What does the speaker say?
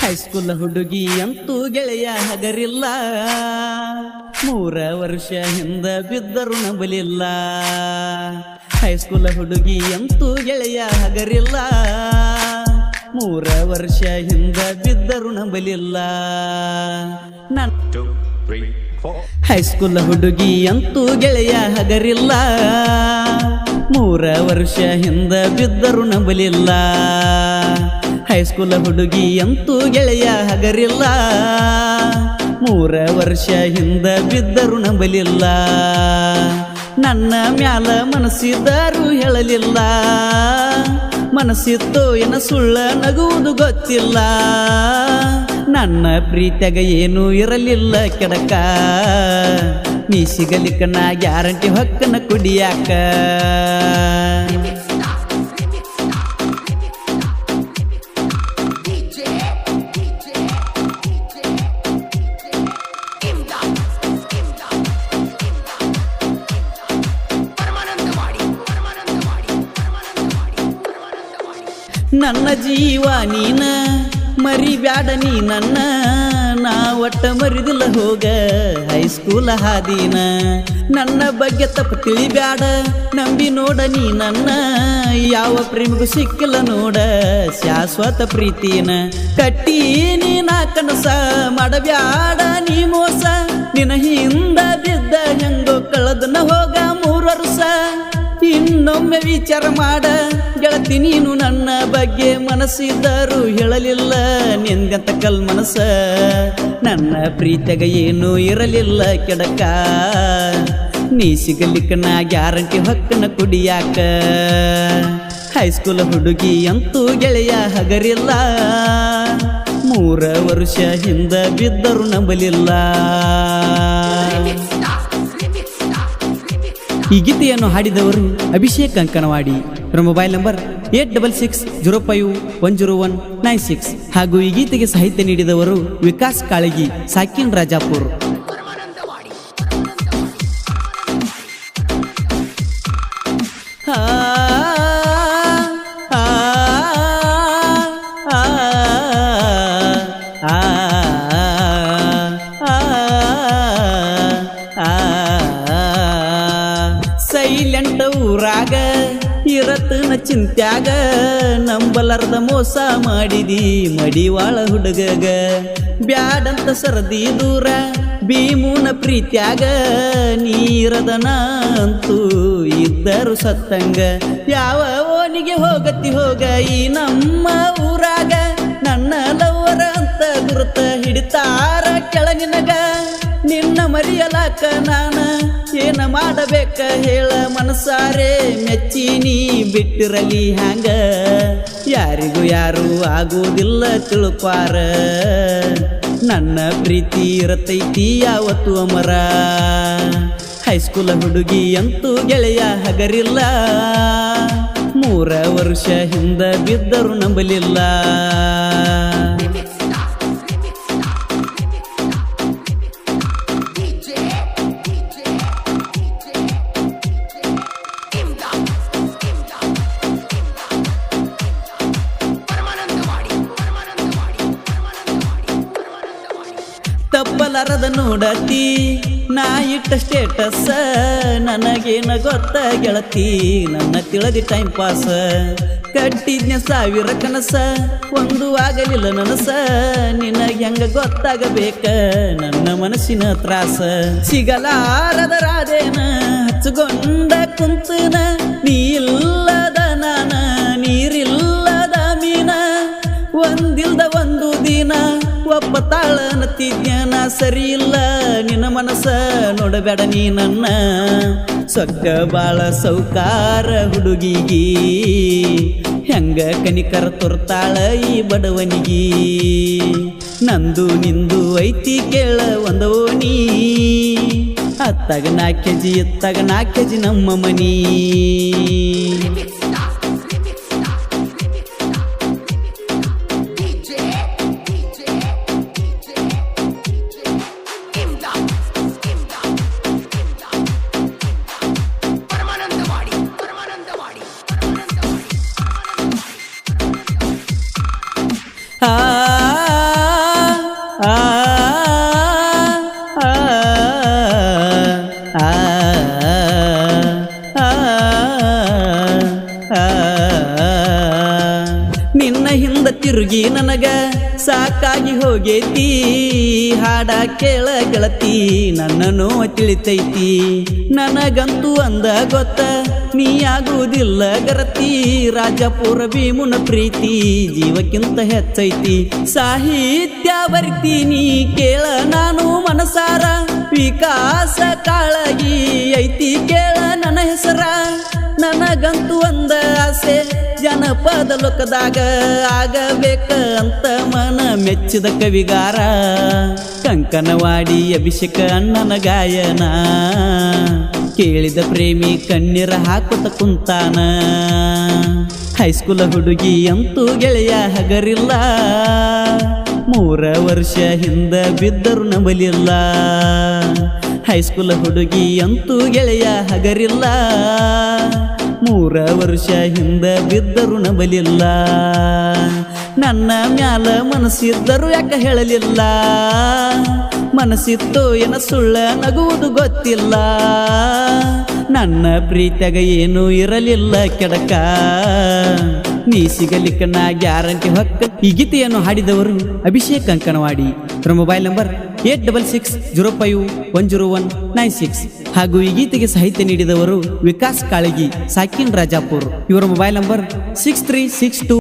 High school ಹುಡುಗಿ ಅಂತೂ ಗೆಳೆಯ ಹಗರಿಲ್ಲ, 3 ವರ್ಷ ಹಿಂದ ಬಿದ್ದರು ನಂಬಲಿಲ್ಲ. ಹೈಸ್ಕೂಲ್ ಹುಡುಗಿ ಅಂತೂ ಗೆಳೆಯ ಹಗರಿಲ್ಲ, 3 ವರ್ಷ ಹಿಂದ ಬಿದ್ದರು ನಂಬಲಿಲ್ಲ. ಹೈಸ್ಕೂಲ್ ಹುಡುಗಿ ಅಂತೂ ಗೆಳೆಯ ಹಗರಿಲ್ಲ, 3 ವರ್ಷ ಹಿಂದ ಬಿದ್ದರು ನಂಬಲಿಲ್ಲ. ಹೈಸ್ಕೂಲ್ ಹುಡುಗಿ ಅಂತೂ ಗೆಳೆಯ ಹಗರಿಲ್ಲ, 3 ವರ್ಷ ಹಿಂದ ಬಿದ್ದರು ನಂಬಲಿಲ್ಲ. ನನ್ನ ಮ್ಯಾಲ ಮನಸ್ಸಿದ್ದರೂ ಹೇಳಲಿಲ್ಲ, ಮನಸ್ಸಿತ್ತು ಏನ ಸುಳ್ಳ ನಗುವುದು ಗೊತ್ತಿಲ್ಲ. ನನ್ನ ಪ್ರೀತಿಯಾಗ ಏನೂ ಇರಲಿಲ್ಲ ಕೆಡಕ, ನೀ ಸಿಗಲಿಕ್ಕ ನಾ ಗ್ಯಾರಂಟಿ ಹೊಕ್ಕನ ಕುಡಿಯಾಕ. ನನ್ನ ಜೀವ ನೀನ ಮರಿಬ್ಯಾಡ ನೀ ನನ್ನ, ನಾ ಒಟ್ಟ ಮರಿದಿಲ್ಲ ಹೋಗ ಹೈಸ್ಕೂಲ ಹಾದಿನ. ನನ್ನ ಬಗ್ಗೆ ತಪ್ಪು ತಿಳಿಬ್ಯಾಡ ನಂಬಿ ನೋಡ ನೀ ನನ್ನ, ಯಾವ ಪ್ರೇಮಿಗೂ ಸಿಕ್ಕಿಲ್ಲ ನೋಡ ಶಾಶ್ವತ ಪ್ರೀತಿನ. ಕಟ್ಟಿ ನೀನ ಕನಸ ಮಾಡಬ್ಯಾಡ ನೀ ಮೋಸ, ನಿನ ಹಿಂದ ಬಿದ್ದ ಹೆಂಗೋ ಕಳೆದನ ಹೋಗ 3 ವರ್ಷ. ಇನ್ನೊಮ್ಮೆ ವಿಚಾರ ಮಾಡ ಗೆಳತಿ ನೀನು ನನ್ನ ಬಗ್ಗೆ, ಮನಸ್ಸಿದ್ದರೂ ಹೇಳಲಿಲ್ಲ ನಿನ್ಗಂತ ಕಲ್ ಮನಸ್ಸ. ನನ್ನ ಪ್ರೀತಿಯಾಗ ಏನೂ ಇರಲಿಲ್ಲ ಕೆಡಕ, ನೀ ಸಿಗಲಿಕ್ಕ ನಾ ಗ್ಯಾರಂಟಿ ಹೊಕ್ಕನ ಕುಡಿಯಾಕ. ಹೈಸ್ಕೂಲ್ ಹುಡುಗಿ ಅಂತೂ ಗೆಳೆಯ ಹಗರಿಲ್ಲ, 3 ವರ್ಷ ಹಿಂದ ಬಿದ್ದರು ನಂಬಲಿಲ್ಲ. ಈ ಗೀತೆಯನ್ನು ಹಾಡಿದವರು ಅಭಿಷೇಕ್ ಅಂಕನವಾಡಿ. ಇವರ ಮೊಬೈಲ್ ನಂಬರ್ 866605100196. ಹಾಗೂ ಈ ಗೀತೆಗೆ ಸಾಹಿತ್ಯ ನೀಡಿದವರು ವಿಕಾಸ್ ಕಾಳಗಿ, ಸಾಕಿನ್ ರಾಜಾಪುರ್. ಸೈಲೆಂಟ್ ಊರಾಗ ಇರತನ ಚಿಂತ್ಯಾಗ, ನಂಬಲಾರ್ದ ಮೋಸ ಮಾಡಿದಿ ಮಡಿವಾಳ ಹುಡುಗಗ. ಬ್ಯಾಡಂತ ಸರದಿ ದೂರ ಭೀಮೂನ ಪ್ರೀತ್ಯಾಗ, ನೀರದನ ಅಂತೂ ಇದ್ದರು ಸತ್ತಂಗ. ಯಾವ ಓನಿಗೆ ಹೋಗತಿ ಹೋಗ ಈ ನಮ್ಮ ಊರಾಗ, ನನ್ನ ಲವರ ಅಂತ ಗುರುತ ಹಿಡಿತಾರ ಕೆಳಗಿನಗ. ನಿನ್ನ ಮರಿಯಲಾಕ ನಾನ ಏನ ಮಾಡಬೇಕ ಹೇಳ, ಮನಸಾರೆ ಮೆಚ್ಚಿನಿ ಬಿಟ್ಟಿರಲಿ ಹ್ಯಾಂಗ. ಯಾರಿಗೂ ಯಾರು ಆಗುವುದಿಲ್ಲ ತಿಳುಪಾರ, ನನ್ನ ಪ್ರೀತಿ ಇರತೈತಿ ಯಾವತ್ತು ಅಮರ. ಹೈಸ್ಕೂಲ್ ಹುಡುಗಿ ಅಂತೂ ಗೆಳೆಯ ಹಗರಿಲ್ಲ, 3 ವರ್ಷ ಹಿಂದ ಬಿದ್ದರು ನಂಬಲಿಲ್ಲ. ತಪ್ಪಲಾರದ ನೋಡತಿ ನಾ ಇಟ್ಟ ಸ್ಟೇಟಸ್, ನನಗೇನ ಗೊತ್ತ ಗೆಳತಿ ನನ್ನ ತಿಳದಿ ಟೈಮ್ ಪಾಸ್. ಕಟ್ಟಿದ್ನ 1000 ಕನಸ, ಒಂದು ಆಗಲಿಲ್ಲ ನನಸ. ನಿನಗೆ ಹೆಂಗ ಗೊತ್ತಾಗಬೇಕ ನನ್ನ ಮನಸ್ಸಿನ ತ್ರಾಸ. ಸಿಗಲಾರದ ರಾಧೇನ ಹಚ್ಚಗೊಂಡ ಕುಂತನ, ನೀ ಇಲ್ಲದ ನಾನ ನೀರಿಲ್ಲದ ಮೀನ. ಒಂದಿಲ್ದ ಒಂದು ದಿನ ಒಪ್ಪತಾಳನತಿದ್ಯಾನ, ಸರಿ ಇಲ್ಲ ನಿನ್ನ ಮನಸ್ಸ ನೋಡಬೇಡ ನೀ ನನ್ನ. ಸೊಕ್ಕ ಬಾಳ ಸೌಕಾರ ಹುಡುಗಿಗಿ, ಹೆಂಗ ಕನಿಕರ ತೋರ್ತಾಳ ಈ ಬಡವನಿಗಿ. ನಂದು ನಿಂದು ಐತಿ ಕೇಳ ಒಂದೋನಿ, ಅತ್ತಾಗ 4 kg ಇತ್ತಾಗ 4 kg ನಮ್ಮ ಮನಿ. ಆ ಆ ಆ ಆ ನಿನ್ನ ಹಿಂದ ತಿರುಗಿ ನನಗ ಸಾಕಾಗಿ ಹೋಗೈತಿ ಹಾಡ ಕೇಳ ಗೆಳತಿ ನನ್ನ ನೋವ ತಿಳಿತೈತಿ ನನಗಂತೂ ಅಂದ ಗೊತ್ತ ನೀ ಆಗುವುದಿಲ್ಲ ಗರತಿ ರಾಜಪುರ ಭೀಮುನ ಪ್ರೀತಿ ಜೀವಕ್ಕಿಂತ ಹೆಚ್ಚೈತಿ ಸಾಹಿತ್ಯ ಬರಿತೀನಿ ಕೇಳ ನಾನು ಮನಸಾರ ವಿಕಾಸ ಕಾಳಗಿ ಐತಿ ಕೇಳ ನನ್ನ ಹೆಸರ ನನಗಂತೂ ಒಂದ ಆಸೆ ಜನಪದ ಲೋಕದಾಗ ಆಗಬೇಕ ಅಂತ ಮನ ಮೆಚ್ಚಿದ ಕವಿಗಾರ ಕಂಕನವಾಡಿ ಅಭಿಷೇಕ ಅಣ್ಣನ ಗಾಯನ ಕೇಳಿದ ಪ್ರೇಮಿ ಕಣ್ಣೀರ ಹಾಕುತ್ತ ಕುಂತಾನ ಹೈಸ್ಕೂಲ ಹುಡುಗಿ ಅಂತೂ ಗೆಳೆಯ ಹಗರಿಲ್ಲ 3 ವರ್ಷ ಹಿಂದ ಬಿದ್ದರು ನಂಬಲಿಲ್ಲ ಹೈಸ್ಕೂಲ ಹುಡುಗಿ ಅಂತೂ ಗೆಳೆಯ ಹಗರಿಲ್ಲ 3 ವರ್ಷ ಹಿಂದ ಬಿದ್ದರು ನಂಬಲಿಲ್ಲ ನನ್ನ ಮ್ಯಾಲ ಮನಸ್ಸಿದ್ದರು ಯಾಕ ಹೇಳಲಿಲ್ಲ ಮನಸ್ಸಿತ್ತು ಏನ ಸುಳ್ಳ ನಗುವುದು ಗೊತ್ತಿಲ್ಲ ನನ್ನ ಪ್ರೀತಿಯಾಗ ಏನೂ ಇರಲಿಲ್ಲ ಕೆಡಕ ನೀ ಸಿಗಲಿಕ್ಕ ನಾ ಗ್ಯಾರಂಟಿ ಹಕ್ಕ ಈ ಗೀತೆಯನ್ನು ಹಾಡಿದವರು ಅಭಿಷೇಕ್ ಅಂಕನವಾಡಿ. ಇವರ ಮೊಬೈಲ್ ನಂಬರ್ 8665101996 ಹಾಗೂ ಈ ಗೀತೆಗೆ ಸಾಹಿತ್ಯ ನೀಡಿದವರು ವಿಕಾಸ್ ಕಾಳಗಿ ಸಾಕಿನ್ ರಾಜಾಪುರ್. ಇವರ ಮೊಬೈಲ್ ನಂಬರ್ 6362